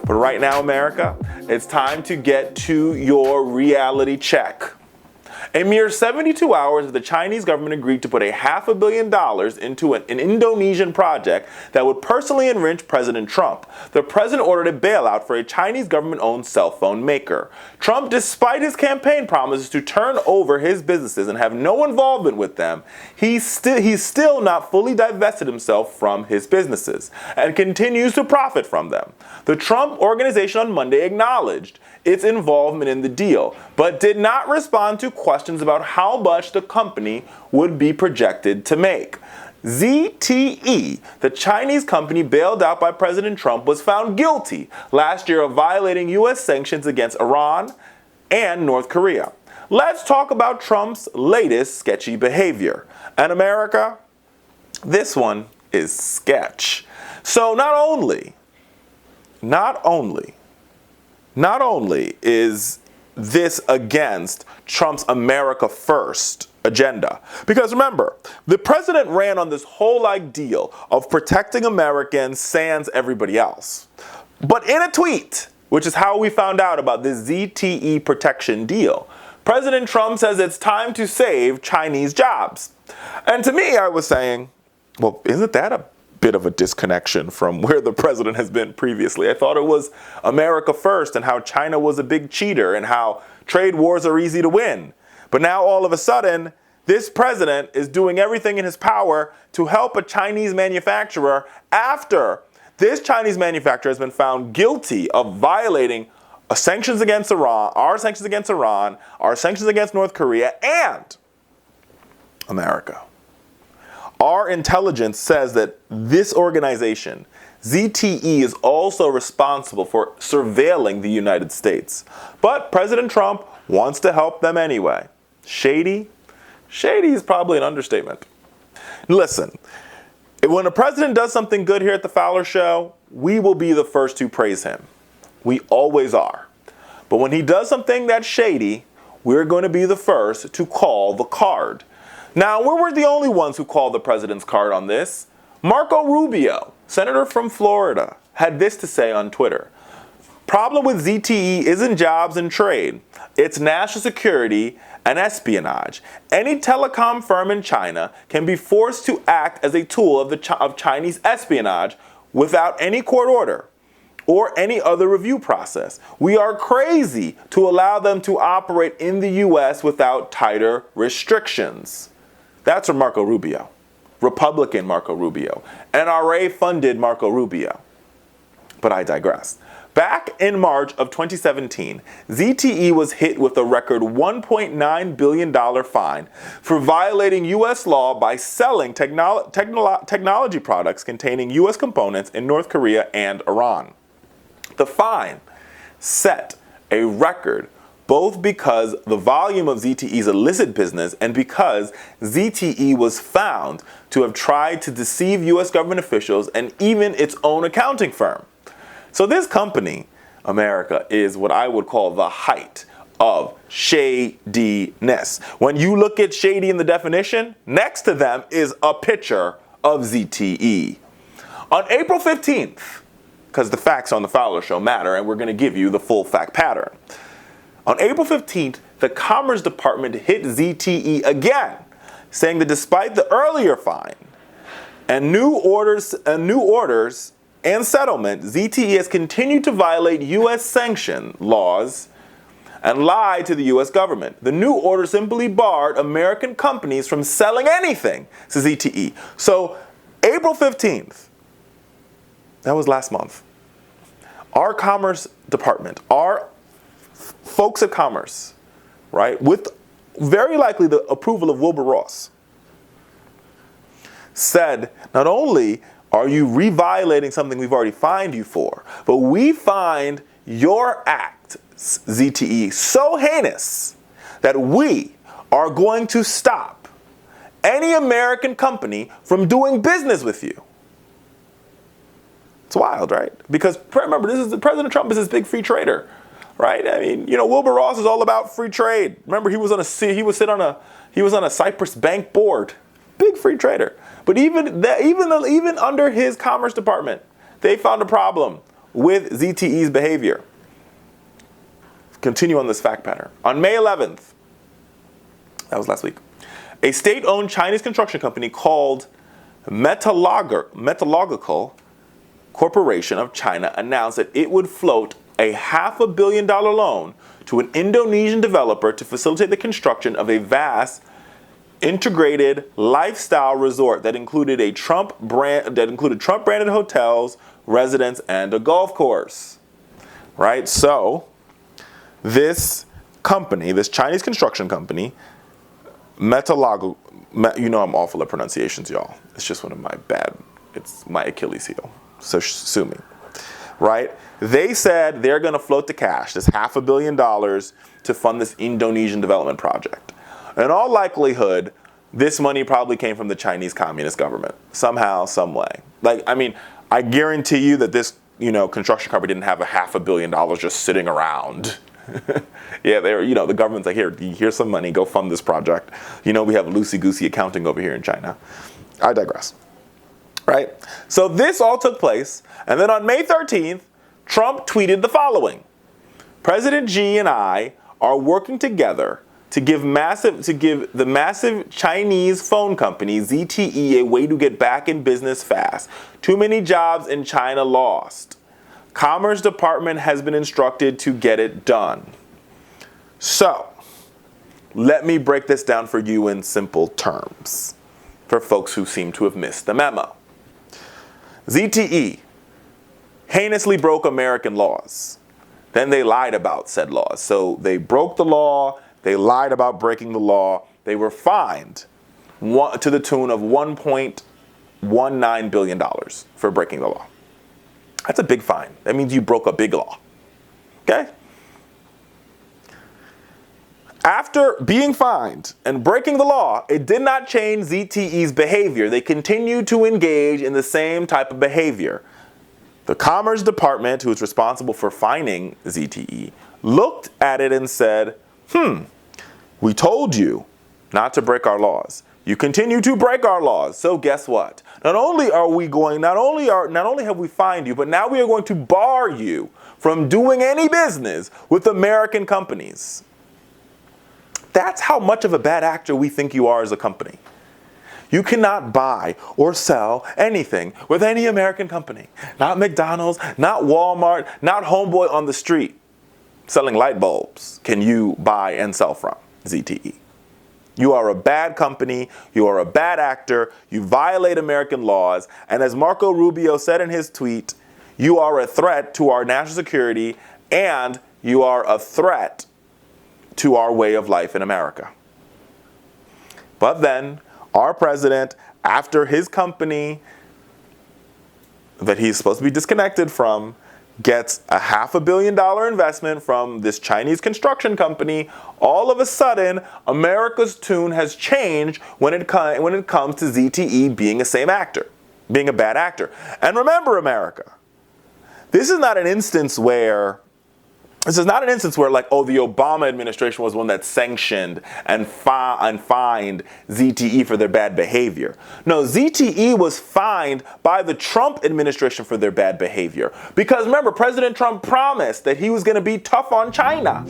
But right now, America, it's time to get to your reality check. A mere 72 hours, the Chinese government agreed to put $500 million into an Indonesian project that would personally enrich President Trump. The president ordered a bailout for a Chinese government-owned cell phone maker. Trump, despite his campaign promises to turn over his businesses and have no involvement with them, he's still not fully divested himself from his businesses and continues to profit from them. The Trump organization on Monday acknowledged its involvement in the deal, but did not respond to questions about how much the company would be projected to make. ZTE, the Chinese company bailed out by President Trump, was found guilty last year of violating U.S. sanctions against Iran and North Korea. Let's talk about Trump's latest sketchy behavior. And America, this one is sketch. So not only is this against Trump's America First agenda. Because remember, the president ran on this whole deal of protecting Americans sans everybody else. But in a tweet, which is how we found out about this ZTE protection deal, President Trump says it's time to save Chinese jobs. And to me, I was saying, well, isn't that a bit of a disconnection from where the president has been previously? I thought it was America first and how China was a big cheater and how trade wars are easy to win. But now all of a sudden, this president is doing everything in his power to help a Chinese manufacturer after this Chinese manufacturer has been found guilty of violating sanctions against Iran, our sanctions against Iran, our sanctions against North Korea, and America. Our intelligence says that this organization, ZTE, is also responsible for surveilling the United States. But President Trump wants to help them anyway. Shady? Shady is probably an understatement. Listen, when a president does something good here at the Fowler Show, we will be the first to praise him. We always are. But when he does something that's shady, we're going to be the first to call the card. Now, we weren't the only ones who called the president's card on this. Marco Rubio, senator from Florida, had this to say on Twitter. Problem with ZTE isn't jobs and trade. It's national security and espionage. Any telecom firm in China can be forced to act as a tool of Chinese espionage without any court order or any other review process. We are crazy to allow them to operate in the U.S. without tighter restrictions. That's from Marco Rubio, Republican Marco Rubio, NRA-funded Marco Rubio. But I digress. Back in March of 2017, ZTE was hit with a record $1.9 billion fine for violating U.S. law by selling technology products containing U.S. components in North Korea and Iran. The fine set a record both because the volume of ZTE's illicit business and because ZTE was found to have tried to deceive U.S. government officials and even its own accounting firm. So this company, America, is what I would call the height of shadiness. When you look at shady in the definition, next to them is a picture of ZTE. On April 15th, because the facts on the Fowler Show matter and we're going to give you the full fact pattern. On April 15th, the Commerce Department hit ZTE again, saying that despite the earlier fine and new orders and settlement, ZTE has continued to violate U.S. sanction laws and lie to the U.S. government. The new order simply barred American companies from selling anything to ZTE. So April 15th, that was last month, our Commerce Department, our folks at Commerce, right, with very likely the approval of Wilbur Ross, said not only are you re-violating something we've already fined you for, but we find your act, ZTE, so heinous that we are going to stop any American company from doing business with you. It's wild, right? Because remember, President Trump is this big free trader, right? I mean, Wilbur Ross is all about free trade. Remember, he was on a Cyprus bank board, big free trader. But even under his Commerce Department, they found a problem with ZTE's behavior. Continue on this fact pattern. On May 11th, that was last week, a state-owned Chinese construction company called Metallurgical Corporation of China announced that it would float a $500 million loan to an Indonesian developer to facilitate the construction of a vast integrated lifestyle resort that included Trump-branded hotels, residents, and a golf course. Right? So, this company, this Chinese construction company, Metallurgical, you know I'm awful at pronunciations, y'all. It's just it's my Achilles heel. So sue me. Right? They said they're going to float the cash, this $500 million, to fund this Indonesian development project. In all likelihood, this money probably came from the Chinese Communist government, somehow, some way. I guarantee you that this, construction company didn't have $500 million just sitting around. Yeah, the government's like, here's some money, go fund this project. We have loosey-goosey accounting over here in China. I digress. Right? So this all took place, and then on May 13th, Trump tweeted the following: President Xi and I are working together to give the massive Chinese phone company ZTE a way to get back in business fast. Too many jobs in China lost. Commerce Department has been instructed to get it done. So, let me break this down for you in simple terms, for folks who seem to have missed the memo. ZTE heinously broke American laws. Then they lied about said laws. So they broke the law, they lied about breaking the law, they were fined to the tune of $1.19 billion for breaking the law. That's a big fine. That means you broke a big law. Okay? After being fined and breaking the law, it did not change ZTE's behavior. They continued to engage in the same type of behavior. The Commerce Department, who is responsible for fining ZTE, looked at it and said, we told you not to break our laws. You continue to break our laws. So guess what? Not only have we fined you, but now we are going to bar you from doing any business with American companies. That's how much of a bad actor we think you are as a company. You cannot buy or sell anything with any American company. Not McDonald's, not Walmart, not Homeboy on the street selling light bulbs can you buy and sell from ZTE. You are a bad company, you are a bad actor, you violate American laws, and as Marco Rubio said in his tweet, you are a threat to our national security and you are a threat to our way of life in America. But then, our president, after his company that he's supposed to be disconnected from, gets a $500 million investment from this Chinese construction company, all of a sudden, America's tune has changed when it comes to ZTE being being a bad actor. And remember, America, this is not an instance where the Obama administration was one that sanctioned and fined ZTE for their bad behavior. No, ZTE was fined by the Trump administration for their bad behavior. Because remember, President Trump promised that he was going to be tough on China.